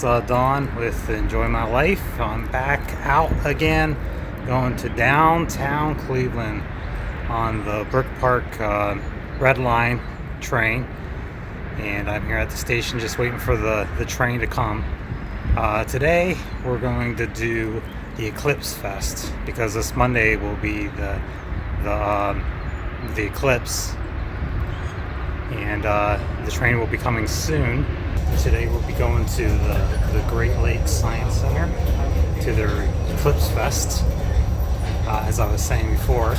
Dawn with Enjoy My Life. I'm back out again, going to downtown Cleveland on the Brook Park Redline train. And I'm here at the station just waiting for the train to come. Today we're going to do the Eclipse Fest because this Monday will be the Eclipse. And the train will be coming soon. Today we'll be going to the Great Lakes Science Center to their Eclipse Fest, as I was saying before.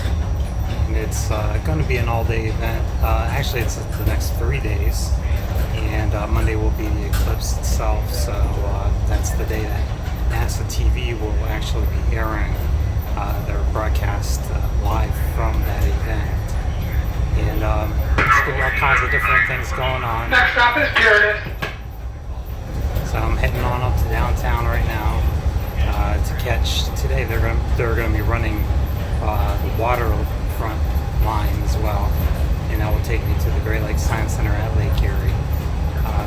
And it's going to be an all-day event. Actually, it's the next 3 days, and Monday will be the eclipse itself. So that's the day that NASA TV will actually be airing their broadcast live from that event. And there's all kinds of different things going on. Next stop is Paradise. So I'm heading on up to downtown right now to catch. Today they're going to be running the waterfront line as well, and that will take me to the Great Lakes Science Center at Lake Erie.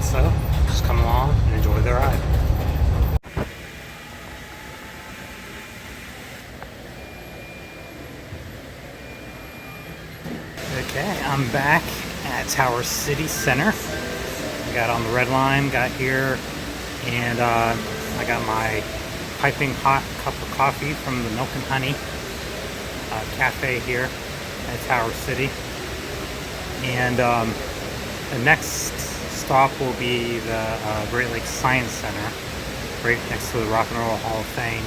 So just come along and enjoy the ride. Okay, I'm back at Tower City Center. I got on the Redline, got here, and I got my piping hot cup of coffee from the Milk and Honey cafe here at Tower City. And the next stop will be the Great Lakes Science Center, right next to the Rock and Roll Hall of Fame.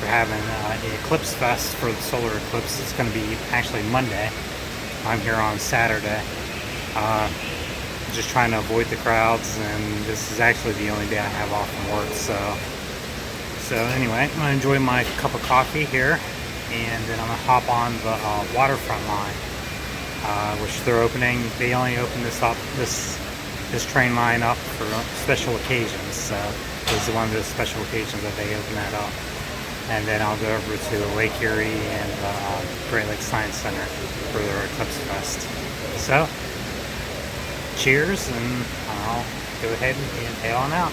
We're having an Eclipse Fest for the solar eclipse. It's going to be actually Monday. I'm here on Saturday. Just trying to avoid the crowds, and this is actually the only day I have off from work. So anyway, I'm gonna enjoy my cup of coffee here, and then I'm gonna hop on the waterfront line, which they're opening. They only open this train line up for special occasions. So this is one of the special occasions that they open that up. And then I'll go over to Lake Erie and Great Lakes Science Center for their Eclipse Fest. So, cheers, and I'll go ahead and head on out.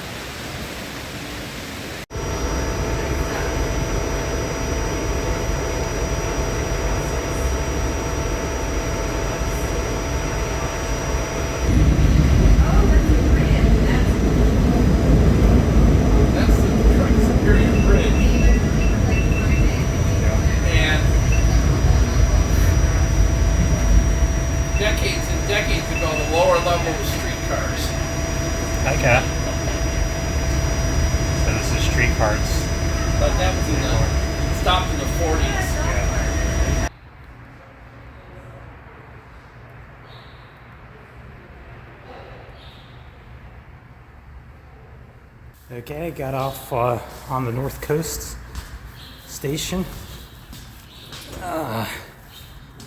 Decades ago, the lower level was streetcars. Okay. So this is streetcars. But that was stopped in the 40s. Yeah. Okay, got off on the Northcoast station.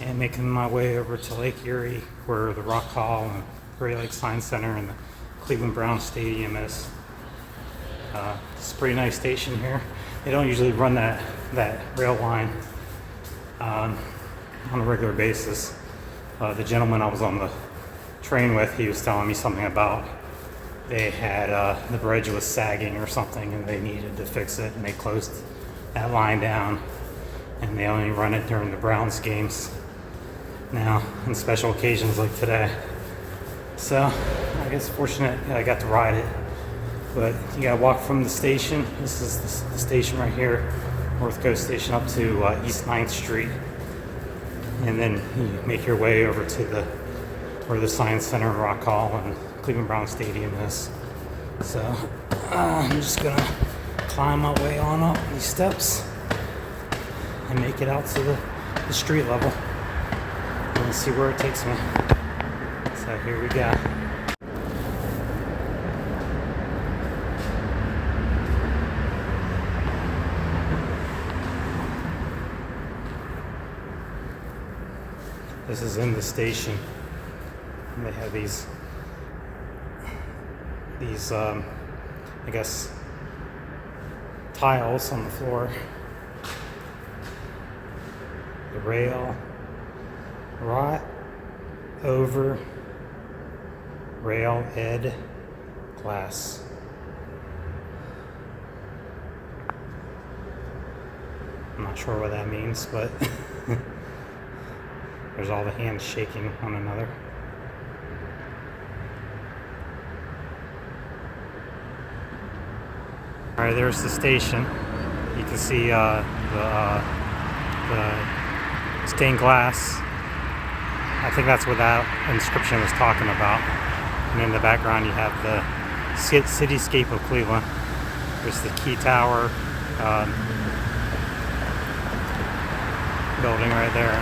And making my way over to Lake Erie, where the Rock Hall and Great Lakes Science Center and the Cleveland Browns Stadium is. It's a pretty nice station here. They don't usually run that rail line on a regular basis. The gentleman I was on the train with, he was telling me something about they had the bridge was sagging or something, and they needed to fix it, and they closed that line down, and they only run it during the Browns games now, on special occasions like today. So I guess fortunate I got to ride it. But you gotta walk from the station. This is the station right here, Northcoast Station, up to East 9th Street, and then you make your way over to where the Science Center, Rock Hall, and Cleveland Browns Stadium is. So I'm just gonna climb my way on up these steps and make it out to the street level. Let's see where it takes me. So here we go. This is in the station. And they have these I guess tiles on the floor. The rail right over rail head glass. I'm not sure what that means, but there's all the hands shaking one another. Alright, there's the station. You can see the stained glass. I think that's what that inscription was talking about. And in the background you have the cityscape of Cleveland. There's the Key Tower building right there.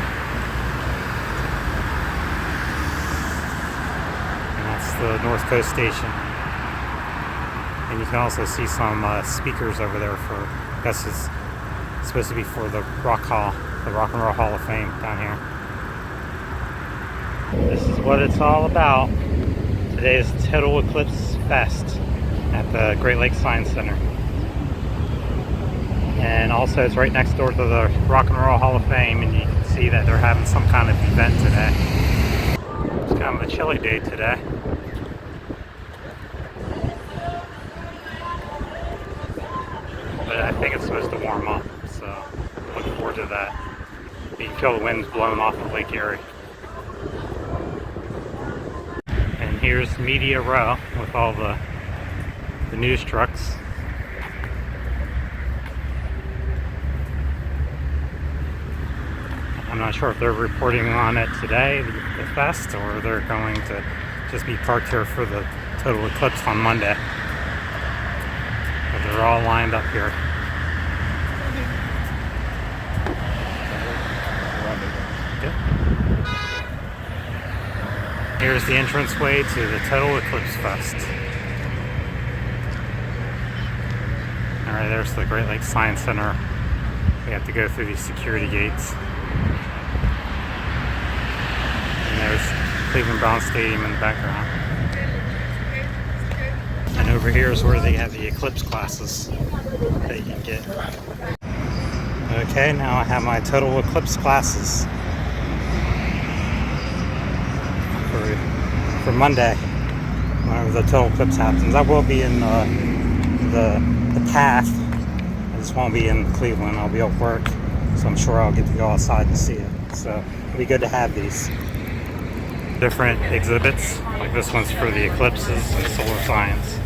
And that's the Northcoast station. And you can also see some speakers over there for, I guess it's supposed to be for the Rock and Roll Hall of Fame down here. This is what it's all about. Today is Total Eclipse Fest at the Great Lakes Science Center. And also it's right next door to the Rock and Roll Hall of Fame, and you can see that they're having some kind of event today. It's kind of a chilly day today. But I think it's supposed to warm up, so looking forward to that. You can feel the winds blowing off of Lake Erie. And here's Media Row with all the news trucks. I'm not sure if they're reporting on it today, the fest, or they're going to just be parked here for the Total Eclipse on Monday. But they're all lined up here. Yep. Here's the entranceway to the Total Eclipse Fest. Alright, there's the Great Lakes Science Center. We have to go through these security gates. And there's Cleveland Browns Stadium in the background. And over here is where they have the Eclipse classes that you can get. Okay, now I have my Total Eclipse classes for Monday, whenever the Total Eclipse happens. I will be in the path. I just won't be in Cleveland. I'll be at work, so I'm sure I'll get to go outside and see it. So it'll be good to have these different exhibits. Like this one's for the eclipses and solar science.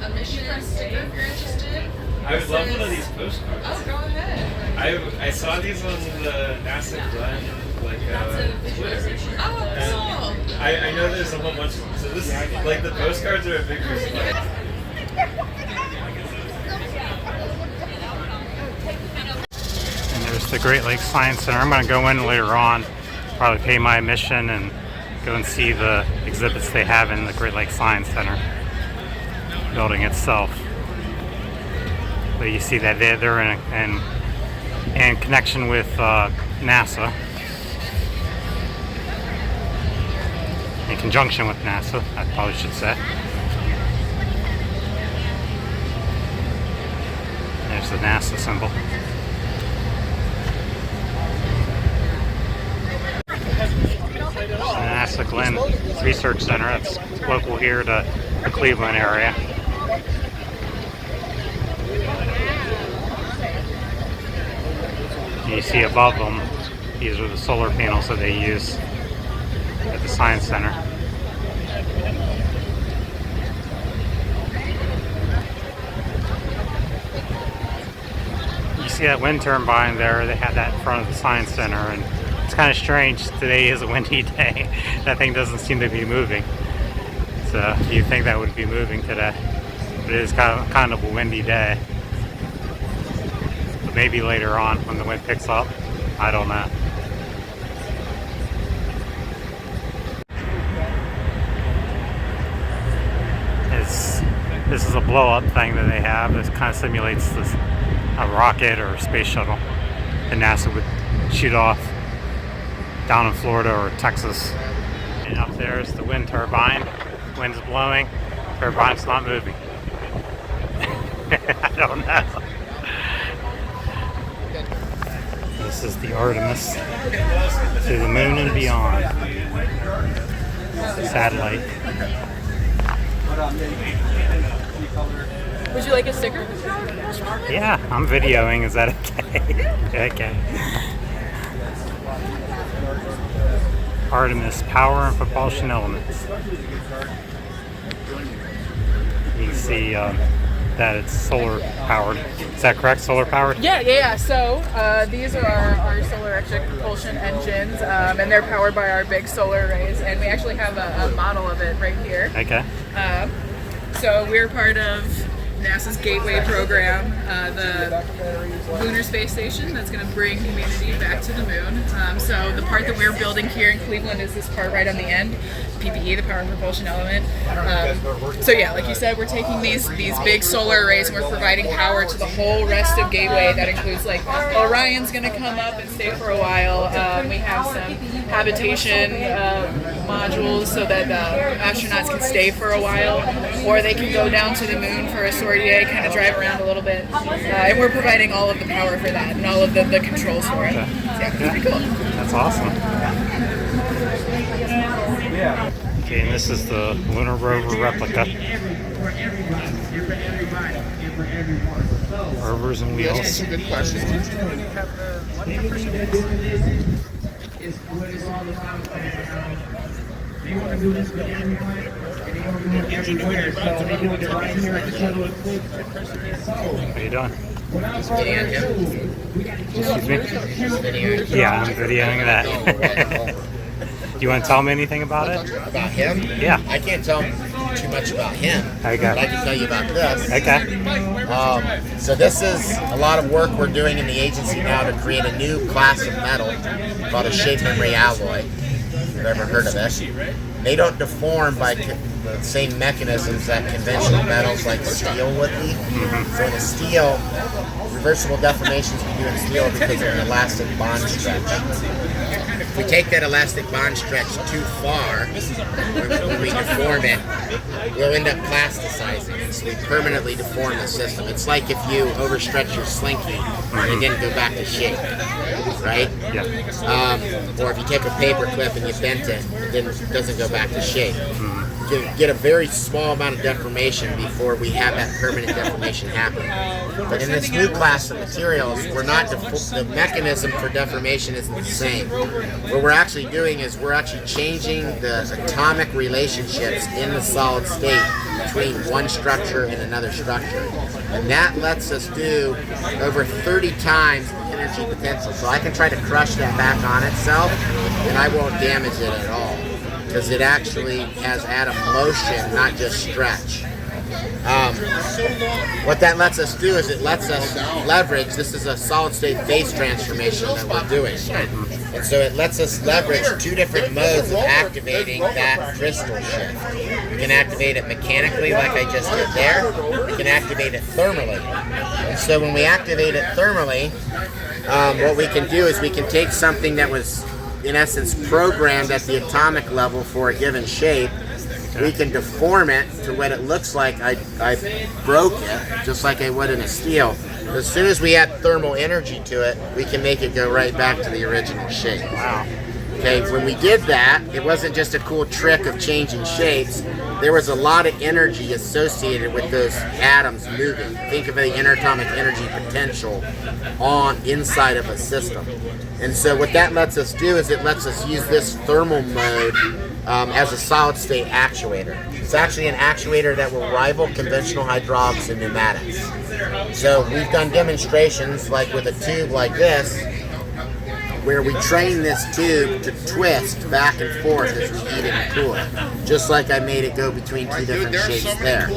A mission sticker if you're interested. I would love one of these postcards. Oh, go ahead. I saw these on the NASA Glenn, Twitter. Oh, cool. I know there's a whole bunch of them. So this is like the postcards are a big response. And there's the Great Lakes Science Center. I'm going to go in later on, probably pay my admission and go and see the exhibits they have in the Great Lakes Science Center building itself. But you see that they're in connection with NASA, in conjunction with NASA, I probably should say. There's the NASA symbol. The NASA Glenn Research Center, that's local here to the Cleveland area. You see above them, these are the solar panels that they use at the Science Center. You see that wind turbine there, they had that in front of the Science Center, and it's kind of strange, today is a windy day. That thing doesn't seem to be moving. So you'd think that would be moving today, but it is kind of a windy day. But maybe later on when the wind picks up, I don't know. This is a blow-up thing that they have. This kind of simulates a rocket or a space shuttle that NASA would shoot off down in Florida or Texas. And up there is the wind turbine. Wind's blowing, turbine's not moving. I don't know. This is the Artemis to the moon and beyond satellite. Would you like a sticker? Yeah, I'm videoing. Is that okay? Okay. Artemis, power and propulsion elements. You can see that it's solar powered. Is that correct? Solar powered? Yeah. So these are our solar electric propulsion engines, and they're powered by our big solar arrays. And we actually have a model of it right here. Okay. So we're part of NASA's Gateway program, the lunar space station that's going to bring humanity back to the moon. So the part that we're building here in Cleveland is this part right on the end, PPE, the power and propulsion element. So yeah, like you said, we're taking these big solar arrays and we're providing power to the whole rest of Gateway. That includes like Orion's going to come up and stay for a while. We have some habitation modules so that astronauts can stay for a while, or they can go down to the moon for a sortie, kind of drive around a little bit. And we're providing all of the power for that and all of the controls for it. So yeah, it's pretty cool. That's awesome. Okay, and this is the lunar rover replica. Rovers and wheels. Some good questions. How you doing? Videoing him. Excuse me? Videoing. Yeah, I'm videoing that. Do you want to tell me anything about it? About him? Yeah. I can't tell too much about him. Okay. But I can tell you about this. Okay. So this is a lot of work we're doing in the agency now to create a new class of metal called a shape memory alloy. If you've ever heard of it. They don't deform by the same mechanisms that conventional metals like steel would be. So in a steel, reversible deformations we do in steel because of an elastic bond stretch. If we take that elastic bond stretch too far, when we deform it, we'll end up plasticizing it. So we permanently deform the system. It's like if you overstretch your slinky and it didn't go back to shape, right? Yeah. Or if you take a paper clip and you bent it, it doesn't go back to shape. You can get a very small amount of deformation before we have that permanent deformation happen. But in this new class of materials, we're not the mechanism for deformation isn't the same. What we're actually doing is we're actually changing the atomic relationships in the solid state between one structure and another structure. And that lets us do over 30 times the energy potential. So I can try to crush that back on itself and I won't damage it at all, because it actually has atom motion, not just stretch. What that lets us do is it lets us leverage, this is a solid state phase transformation that we're doing. And so it lets us leverage two different modes of activating that crystal shift. We can activate it mechanically like I just did there. We can activate it thermally. And so when we activate it thermally, what we can do is we can take something that was in essence programmed at the atomic level for a given shape. We can deform it to what it looks like I broke it, just like I would in a steel. As soon as we add thermal energy to it, we can make it go right back to the original shape. Wow. Okay, when we did that, it wasn't just a cool trick of changing shapes. There was a lot of energy associated with those atoms moving. Think of the interatomic energy potential inside of a system. And so what that lets us do is it lets us use this thermal mode as a solid state actuator. It's actually an actuator that will rival conventional hydraulics and pneumatics. So we've done demonstrations like with a tube like this, where we train this tube to twist back and forth as we heat it and cool it, just like I made it go between two different shapes there.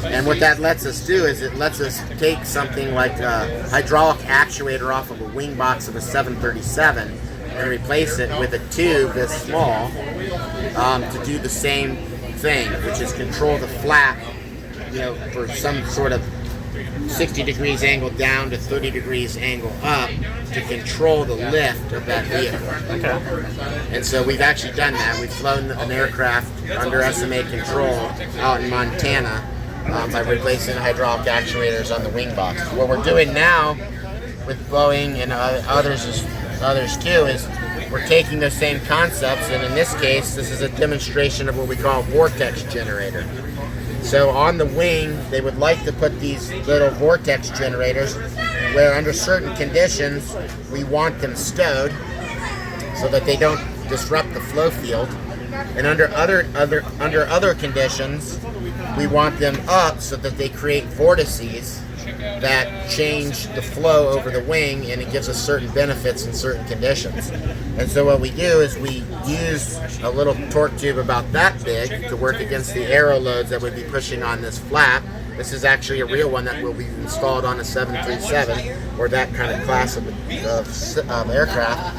And what that lets us do is it lets us take something like a hydraulic actuator off of a wing box of a 737 and replace it with a tube this small to do the same thing, which is control the flap, for some sort of 60 degrees angle down to 30 degrees angle up to control the lift of that vehicle. Okay. And so we've actually done that. We've flown an aircraft under SMA control out in Montana by replacing the hydraulic actuators on the wing box. What we're doing now with Boeing and others is others too, is we're taking those same concepts, and in this case, this is a demonstration of what we call a vortex generator. So on the wing, they would like to put these little vortex generators where under certain conditions, we want them stowed so that they don't disrupt the flow field. And under other conditions, we want them up so that they create vortices that change the flow over the wing, and it gives us certain benefits in certain conditions. And so what we do is we use a little torque tube about that big to work against the aero loads that would be pushing on this flap. This is actually a real one that will be installed on a 737 or that kind of class of aircraft.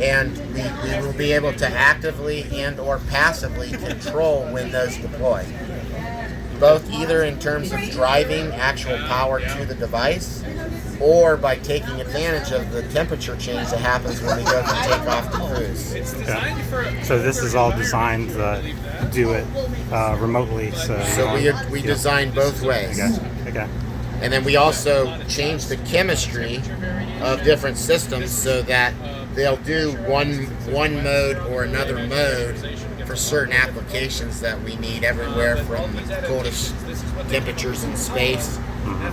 And we will be able to actively and or passively control when those deploy. Both either in terms of driving actual power to the device or by taking advantage of the temperature change that happens when we go from takeoff to cruise. Okay. So this is all designed to do it remotely. So we designed both ways. Okay. And then we also changed the chemistry of different systems so that they'll do one mode or another mode for certain applications that we need everywhere from the coldest temperatures in space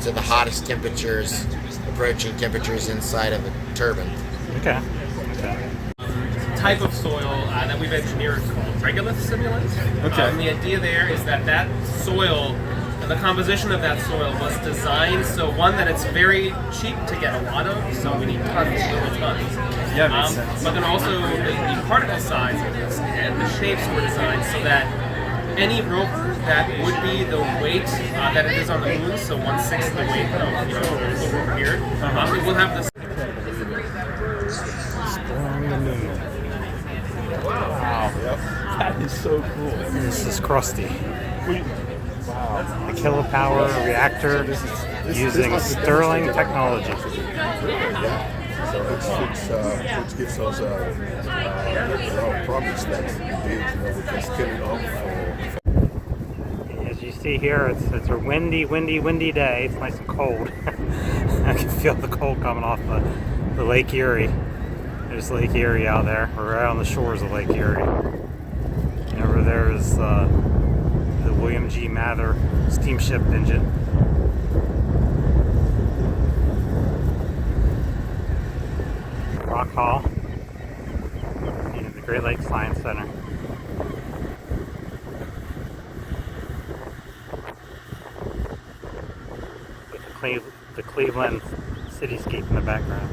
to the hottest temperatures, approaching temperatures inside of a turbine. Okay. Type of soil that we've engineered called regolith simulant. Okay. The idea there is that soil, the composition of that soil was designed so one that it's very cheap to get a lot of, so we need tons, little tons. Yeah, makes sense. But then also the particle size of this and the shapes were designed so that any rover that would be the weight that it is on the moon, so 1/6 the weight of over here, it will have this. Exploring the moon. Wow. That is so cool. This is crusty. Wow. A kilopower reactor using Sterling technology. So which gives us a lot of progress that we did, with just killing off. As you see here, it's a windy day. It's nice and cold. I can feel the cold coming off the Lake Erie. There's Lake Erie out there. We're right on the shores of Lake Erie. And over there is the William G. Mather steamship engine. Rock Hall and the Great Lakes Science Center. With the Cleveland cityscape in the background.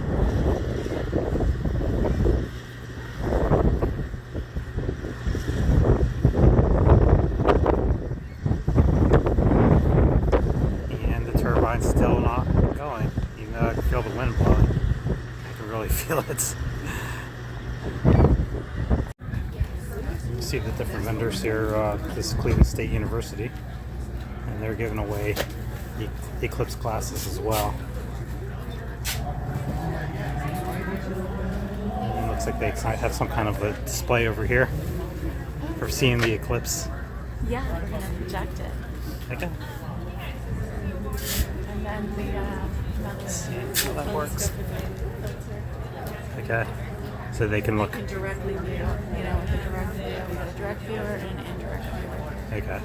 And the turbine's still not going, even though I can feel the wind blowing. I can really feel it. You see the different vendors here. This is Cleveland State University, and they're giving away Eclipse classes as well. And it looks like they have some kind of a display over here for seeing the eclipse. Yeah, we're going to project it. Okay. And then we Let's see how that works. Okay. So they can look. can directly view, with a direct view. We got a direct viewer and an indirect viewer. Okay.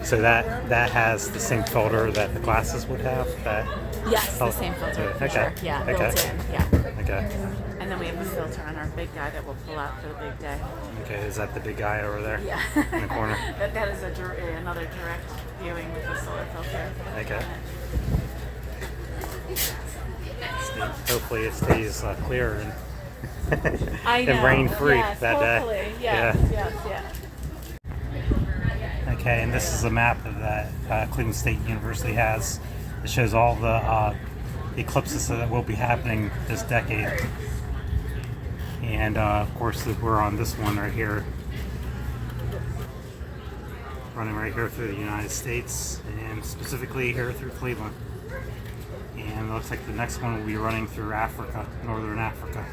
So that has the same filter that the glasses would have? Yes, the same filter. For Okay. sure. Yeah, Okay. built in. Yeah. Okay. And then we have a filter on our big guy that we'll pull out for the big day. Okay, is that the big guy over there? Yeah. In the corner? that is another direct viewing with the solar filter. Okay. Hopefully it stays clear and rain free that hopefully. day. Yes, Yeah. yes. Okay, and this is a map that Cleveland State University has. It shows all the eclipses that will be happening this decade. And of course, we're on this one right here, running right here through the United States, and specifically here through Cleveland. And it looks like the next one will be running through Africa, northern Africa.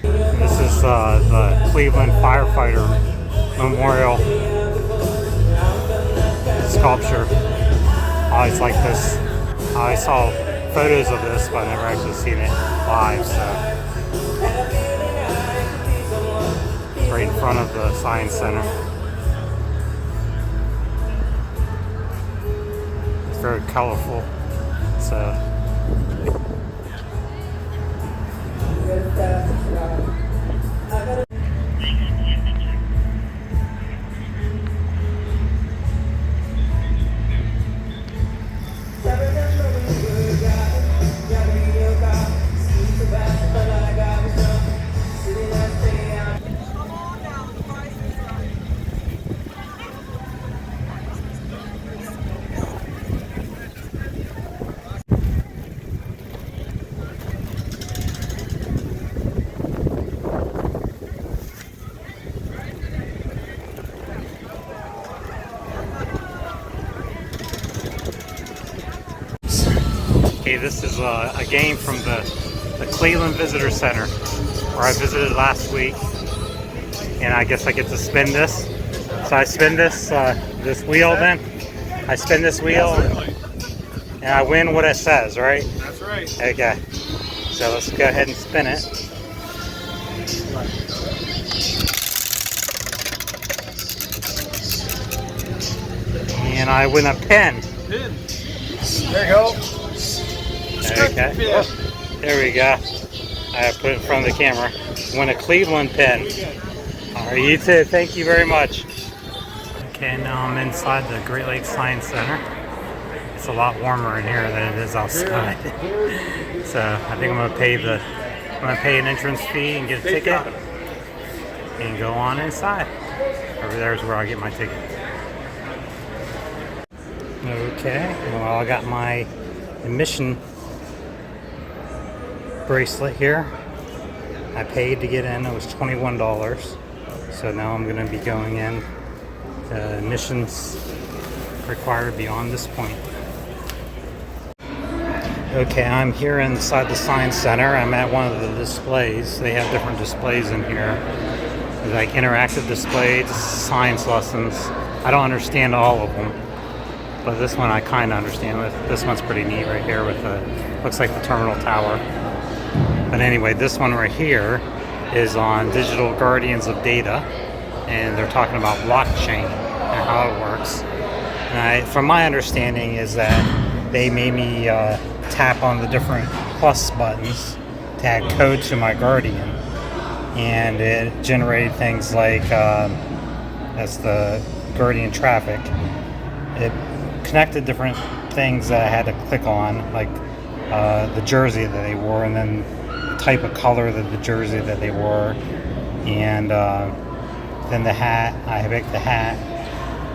This is the Cleveland Firefighter Memorial sculpture. I always like this. I saw photos of this, but I've never actually seen it live, so. It's right in front of the Science Center. It's very colorful, so. Okay, this is a game from the Cleveland Visitor Center where I visited last week, and I guess I get to spin this. So I spin this this wheel. Then I spin this wheel, and I win what it says, right? That's right. Okay. So let's go ahead and spin it. And I win a pen. Pin. There you go. Okay. There we go. I put it in front of the camera. Win a Cleveland pen. All right, you too. Thank you very much. Okay, now I'm inside the Great Lakes Science Center. It's a lot warmer in here than it is outside. So I think I'm gonna pay an entrance fee and get a ticket and go on inside. Over there is where I get my ticket. Okay, well, I got my admission bracelet here. I paid to get in. It was $21. So now I'm going to be going in. Admissions required beyond this point. Okay, I'm here inside the Science Center. I'm at one of the displays. They have different displays in here. There's like interactive displays, science lessons. I don't understand all of them, but this one I kind of understand. This one's pretty neat right here with the, looks like the terminal tower. But anyway, this one right here is on digital guardians of data, and they're talking about blockchain and how it works. And from my understanding is that they made me tap on the different plus buttons to add code to my guardian, and it generated things like that's the guardian traffic. It connected different things that I had to click on, like the jersey that they wore, and then the type of color that the jersey that they wore, and then the hat. I picked the hat,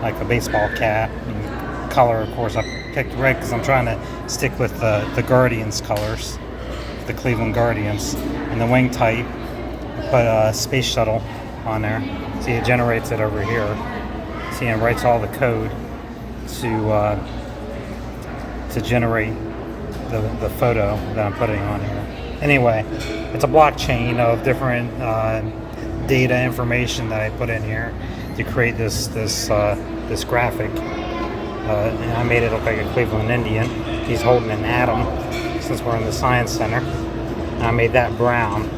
like a baseball cap. And color, of course, I picked red because I'm trying to stick with the Guardians colors, the Cleveland Guardians. And the wing type, I put a space shuttle on there. See, it generates it over here. See, it writes all the code to generate the photo that I'm putting on here. Anyway, it's a blockchain of different data information that I put in here to create this graphic. And I made it look like a Cleveland Indian. He's holding an atom, since we're in the Science Center. And I made that brown,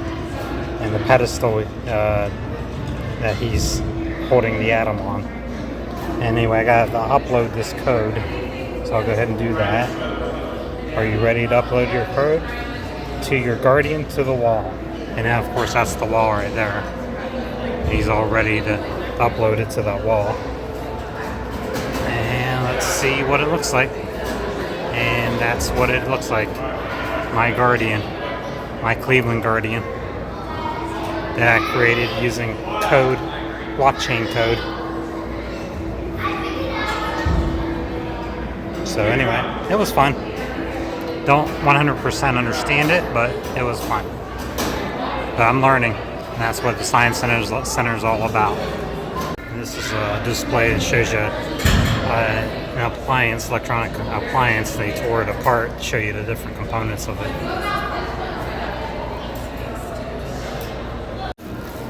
and the pedestal that he's holding the atom on. Anyway, I got to upload this code, so I'll go ahead and do that. Are you ready to upload your code? To your guardian, to the wall. And now, of course, that's the wall right there. He's all ready to upload it to that wall. And let's see what it looks like. And that's what it looks like. My guardian, my Cleveland Guardian, that I created using code, blockchain code. So anyway, it was fun. Don't 100% understand it, but it was fun. But I'm learning, and that's what the Science Center is all about. And this is a display that shows you an appliance, electronic appliance. They tore it apart to show you the different components of it.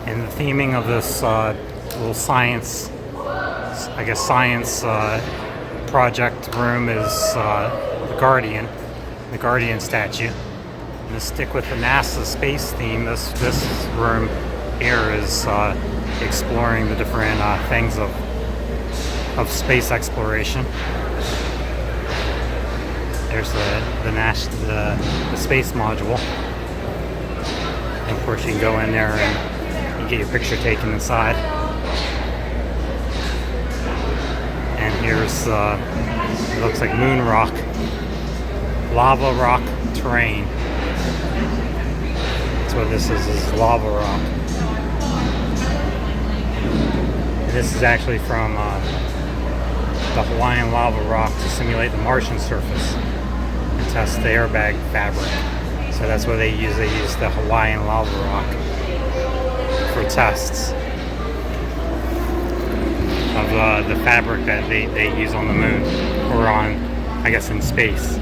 And the theming of this little science, I guess science project room is the Guardian. the Guardian statue. And to stick with the NASA space theme, this room here is exploring the different things of space exploration. There's the space module. And of course you can go in there and you get your picture taken inside. And here's it looks like moon rock, lava rock terrain. That's what this is lava rock. And this is actually from the Hawaiian lava rock to simulate the Martian surface and test the airbag fabric. So that's what they use. They use the Hawaiian lava rock for tests of the fabric that they use on the moon, or on, I guess, in space.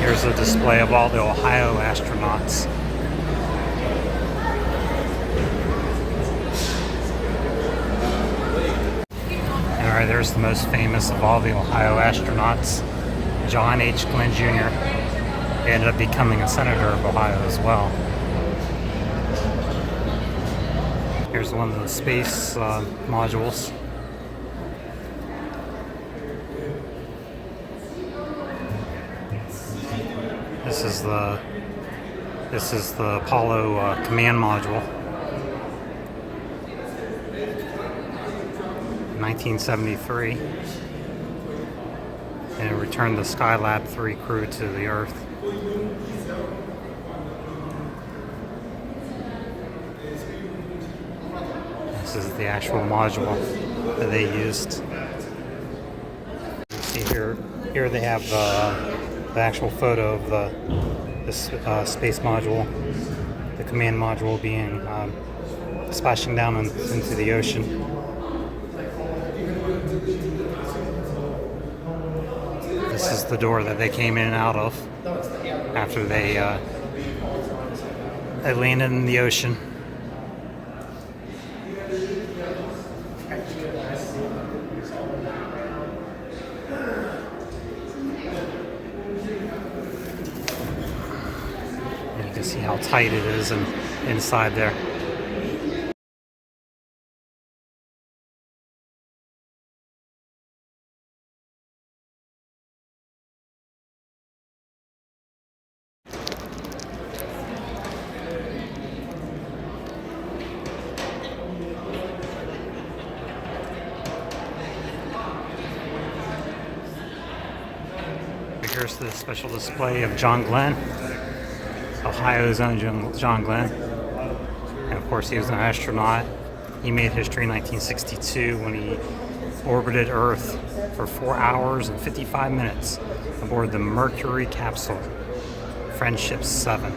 Here's a display of all the Ohio astronauts. Alright, there's the most famous of all the Ohio astronauts, John H. Glenn Jr. He ended up becoming a senator of Ohio as well. Here's one of the space modules. This is the Apollo command module. 1973. And it returned the Skylab 3 crew to the Earth. This is the actual module that they used. You see here they have the actual photo of the space module, the command module being splashing down into the ocean. This is the door that they came in and out of after they landed in the ocean. You can see how tight it is inside there. Here's the special display of John Glenn, Ohio's own John Glenn. And of course he was an astronaut. He made history in 1962 when he orbited Earth for 4 hours and 55 minutes aboard the Mercury capsule, Friendship 7.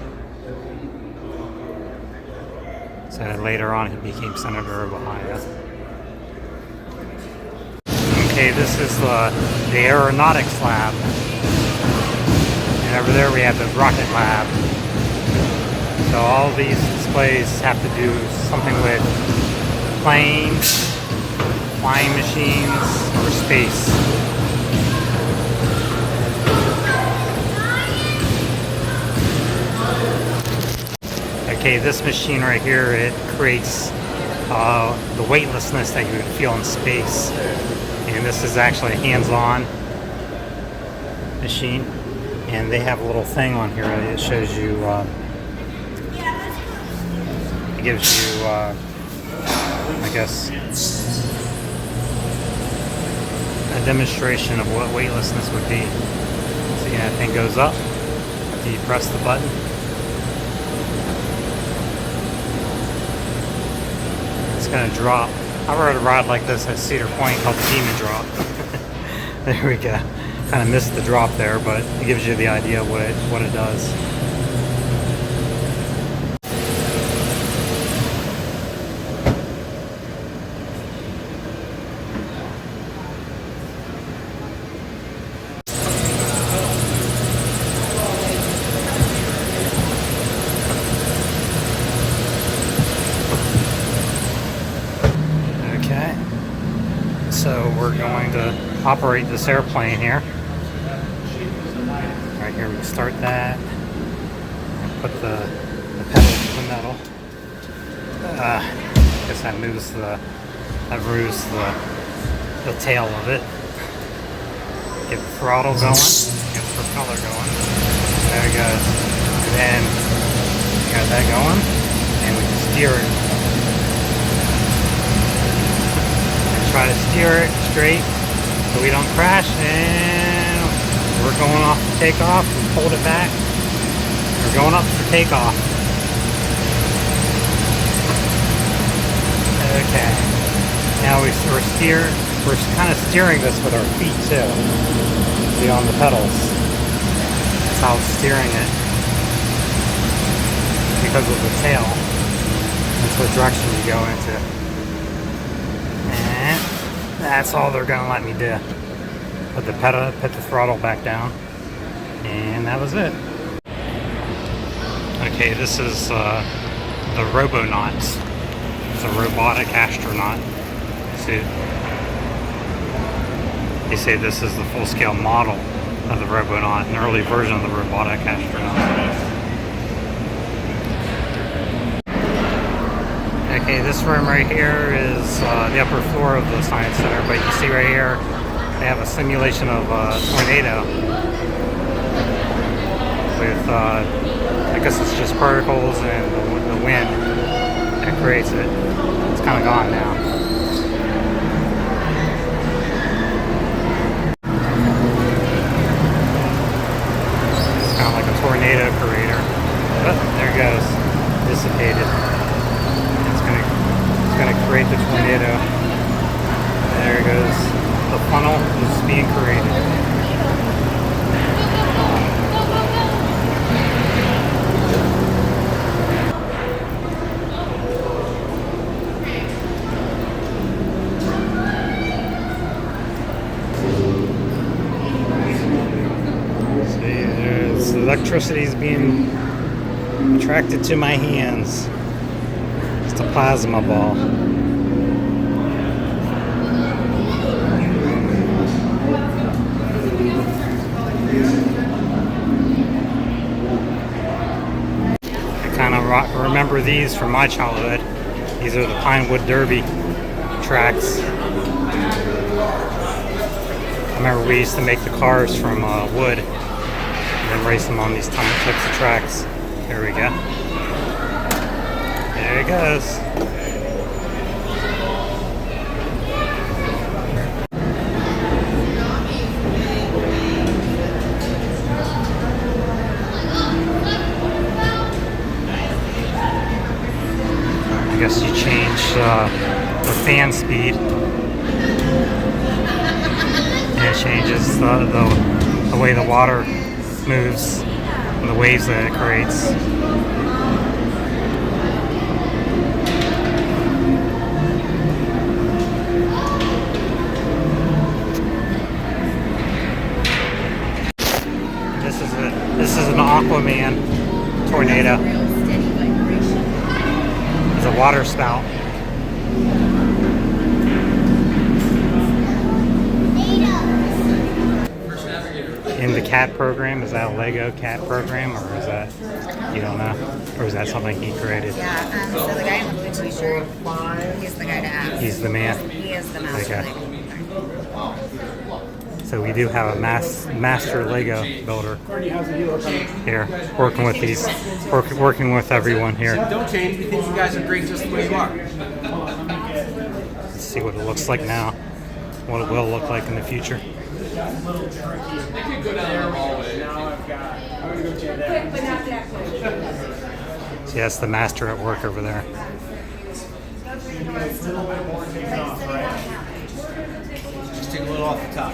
So later on he became Senator of Ohio. Okay, this is the aeronautics lab. And over there we have the rocket lab. So all these displays have to do something with planes, flying machines, or space. Okay, this machine right here, it creates the weightlessness that you would feel in space. And this is actually a hands-on machine. And they have a little thing on here that shows you, it gives you, I guess, a demonstration of what weightlessness would be. See, that thing goes up after you press the button. It's gonna drop. I rode a rod like this at Cedar Point called the Demon Drop. There we go. Kind of missed the drop there, but it gives you the idea of what it does. Okay, so we're going to operate this airplane here. Right here, we start that. Put the pedal to the metal. I guess that moves the tail of it. Get the throttle going. Get the propeller going. There it goes. And then we got that going, and we steer it. And try to steer it straight so we don't crash. And we're going off for takeoff. We hold it back. We're going up for takeoff. Okay. Now we're kind of steering this with our feet too. See, on the pedals. That's how it's steering it. Because of the tail. That's what direction you go into. And that's all they're gonna let me do. Put the throttle back down. And that was it. Okay, this is the Robonaut. It's a robotic astronaut suit. They say this is the full-scale model of the Robonaut, an early version of the robotic astronaut. Okay, this room right here is the upper floor of the Science Center, but you see right here, they have a simulation of a tornado with, I guess it's just particles and the wind that creates it. It's kind of gone now. It's kind of like a tornado creator. Oh, there it goes. Dissipated. It's gonna create the tornado. There it goes. The funnel is being created. Electricity is being attracted to my hands. It's a plasma ball. I kind of remember these from my childhood. These are the Pinewood Derby tracks. I remember we used to make the cars from wood. And race them on these types of tracks. Here we go. There it goes. I guess you change the fan speed. And it changes the way the water moves and the waves that it creates. This is an Aquaman tornado. It's a water spout. In the cat program, is that a Lego cat program, or is that, you don't know, or is that something he created? Yeah, so the guy in the blue t-shirt, he's the guy to ask. He's the man. He is the master Okay. Lego. So we do have a master Lego builder here, working with these, working with everyone here. Don't change. We think you guys are great just the way you are. Let's see what it looks like now, what it will look like in the future. They could go down the hallway. See, that's the master at work over there. Just take a little off the top.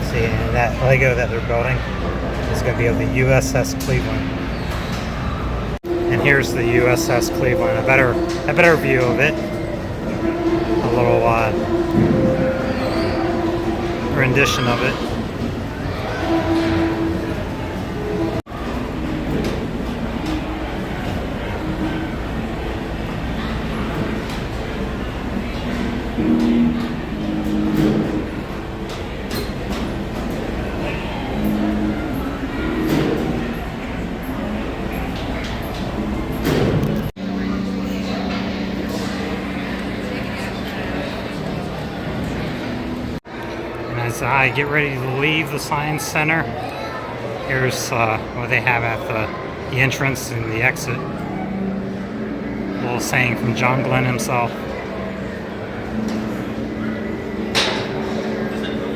See, and that Lego that they're building is going to be of the USS Cleveland. And here's the USS Cleveland. A better view of it. A little rendition of it. As I get ready to leave the Science Center, here's what they have at the entrance and the exit. A little saying from John Glenn himself.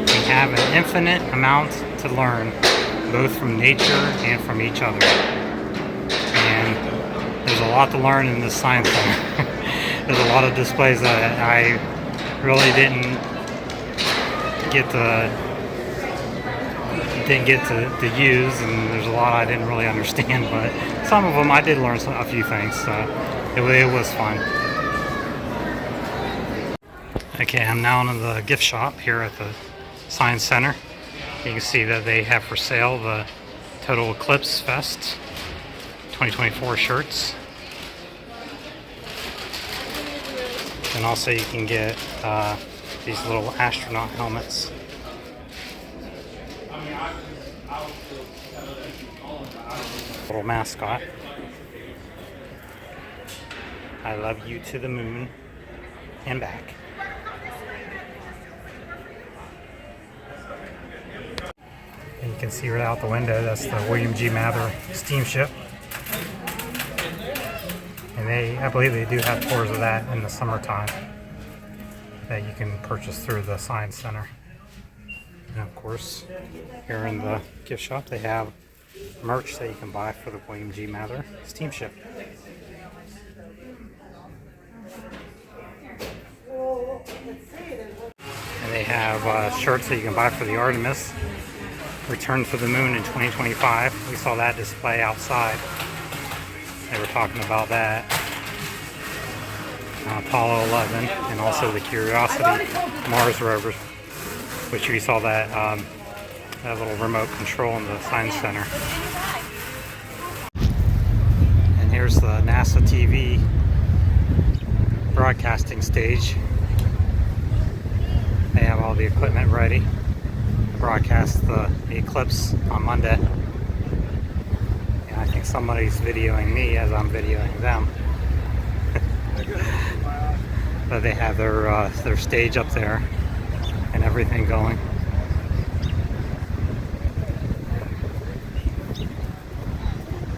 We have an infinite amount to learn, both from nature and from each other. And there's a lot to learn in this Science Center. There's a lot of displays that I really didn't get to use, and there's a lot I didn't really understand, but some of them I did learn a few things, so it was fun. Okay, I'm now in the gift shop here at the Science Center. You can see that they have for sale the Total Eclipse Fest 2024 shirts, and also you can get these little astronaut helmets. Little mascot. I love you to the moon and back. And you can see right out the window, that's the William G. Mather steamship. And I believe they do have tours of that in the summertime that you can purchase through the Science Center. And of course, here in the gift shop they have merch that you can buy for the William G. Mather steamship. And they have shirts that you can buy for the Artemis Return to the Moon in 2025. We saw that display outside. They were talking about that. Apollo 11, and also the Curiosity Mars rover, which we saw that little remote control in the Science Center. And here's the NASA TV broadcasting stage. They have all the equipment ready to broadcast the Eclipse on Monday. And I think somebody's videoing me as I'm videoing them. But they have their stage up there and everything going.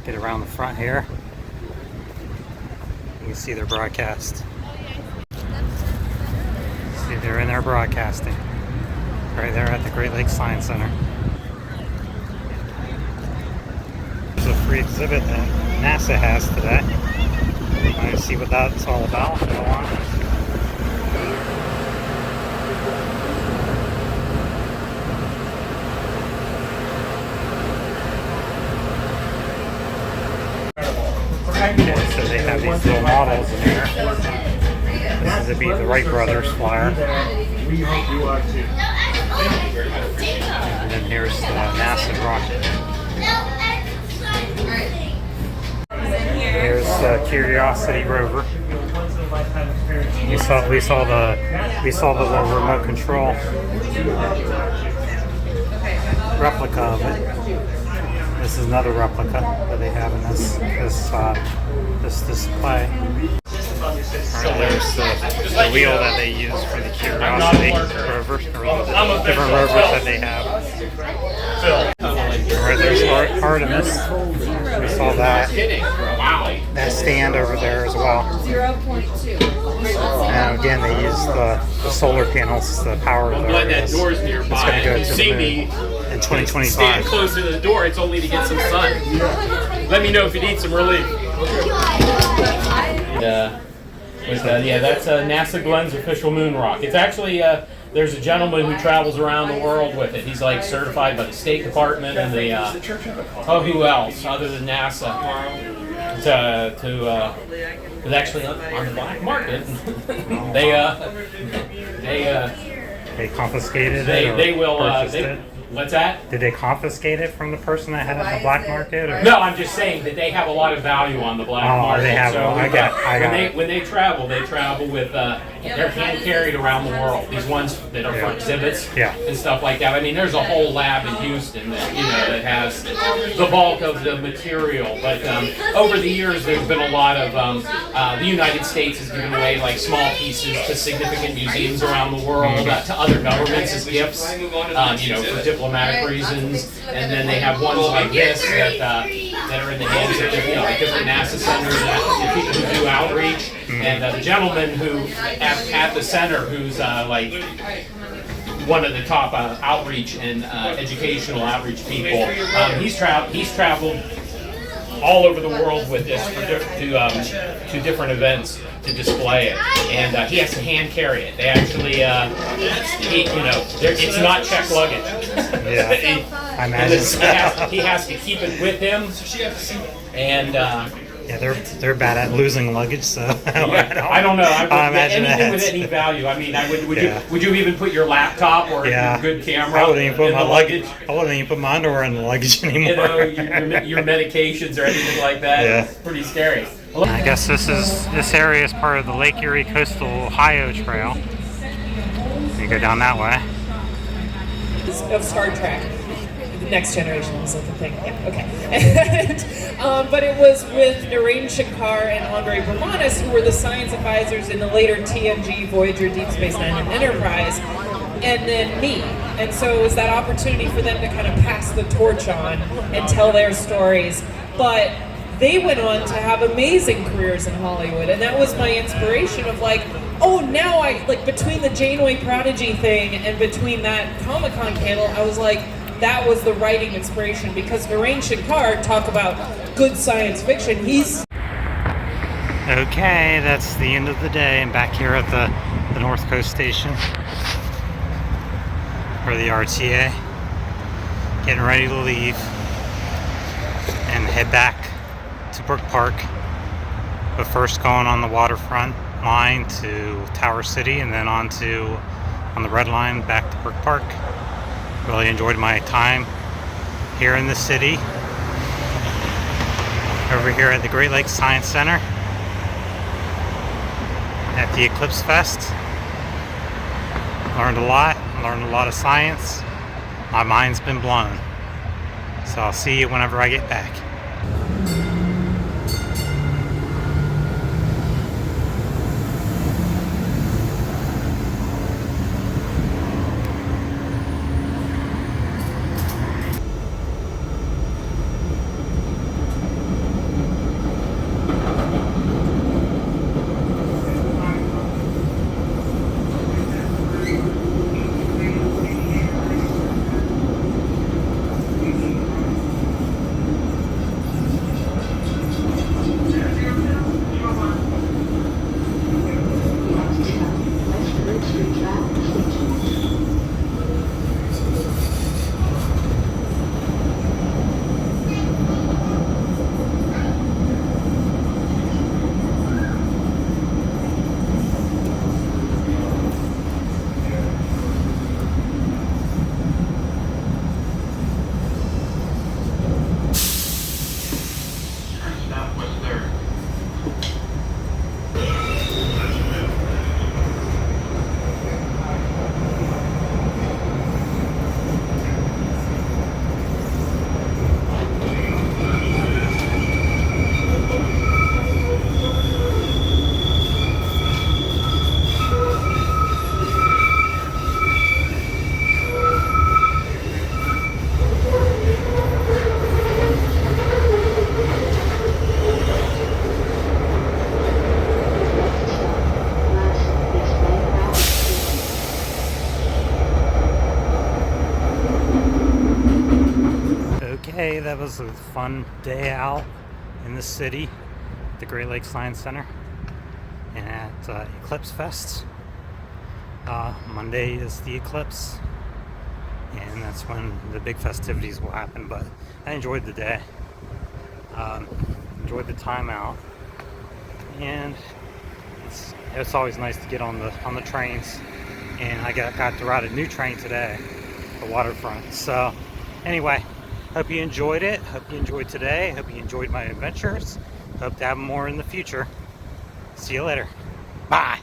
Get around the front here. You can see their broadcast. See, they're in there broadcasting. Right there at the Great Lakes Science Center. There's a free exhibit that NASA has today. Want to see what that's all about? Go on. So they have these little models in here. This is to be the Wright Brothers flyer. And then here's the NASA rocket. Here's the Curiosity rover. We saw the little remote control replica of it. This is another replica that they have in this display. Right, there's the wheel that they use for the Curiosity rover, or the different rovers that they have. Right, there's Artemis. We saw that. That stand over there as well. 0.2. And again, they use the solar panels, the power I'm there glad that is- door's it's nearby. going to go You to see the me moon in stand 2025. close to the door. It's only to get some sun. Let me know if you need some relief. Yeah, that's NASA Glenn's official moon rock. It's actually there's a gentleman who travels around the world with it. He's like certified by the State Department and the who else other than NASA it's actually on the black market. They confiscated it. They will. Purchased it? What's that? Did they confiscate it from the person that had it in the black market? Or? No, I'm just saying that they have a lot of value on the black market. They have. So I got it. when they travel with they're hand carried around the world. These ones that are for exhibits and stuff like that. I mean, there's a whole lab in Houston that that has the bulk of the material. But over the years, there's been a lot of the United States has given away like small pieces to significant museums around the world, to other governments as gifts, for diplomatic reasons. And then they have ones like this that are in the hands of different NASA centers, people who do outreach. And the gentleman who at the center, who's like one of the top outreach and educational outreach people, he's traveled all over the world with this to different events to display it, and he has to hand carry it. They actually, it's not checked luggage. Yeah, I imagine he has to keep it with him, and. Yeah, they're bad at losing luggage, so I don't know. I imagine anything with that. any value. I mean, would you even put your laptop or your good camera I wouldn't even put in my the luggage? I wouldn't even put my underwear in the luggage anymore. Your medications or anything like that. Yeah. It's pretty scary. I guess this area is part of the Lake Erie Coastal Ohio Trail. You go down that way. Of Star Trek. The Next Generation was like the thing. Yeah, okay. And, but it was with Naren Shakar and Andre Bermanis, who were the science advisors in the later TNG, Voyager, Deep Space Nine, and Enterprise, and then me. And so it was that opportunity for them to kind of pass the torch on and tell their stories. But they went on to have amazing careers in Hollywood, and that was my inspiration of like, oh, now between the Janeway Prodigy thing and between that Comic-Con panel, I was like, that was the writing inspiration, because Naren Shakar talk about good science fiction. Okay, that's the end of the day. I'm back here at the Northcoast station, or the RTA, getting ready to leave and head back to Brook Park, but first going on the waterfront line to Tower City and then on the Redline back to Brook Park. Really enjoyed my time here in the city, over here at the Great Lakes Science Center at the Eclipse Fest. Learned a lot of science. My mind's been blown. So I'll see you whenever I get back. Okay, that was a fun day out in the city, the Great Lakes Science Center, and at Eclipse Fest. Monday is the Eclipse, and that's when the big festivities will happen. But I enjoyed the day, enjoyed the time out, and it's always nice to get on the trains. And I got to ride a new train today, the Waterfront. So anyway, hope you enjoyed it. Hope you enjoyed today. Hope you enjoyed my adventures. Hope to have more in the future. See you later. Bye.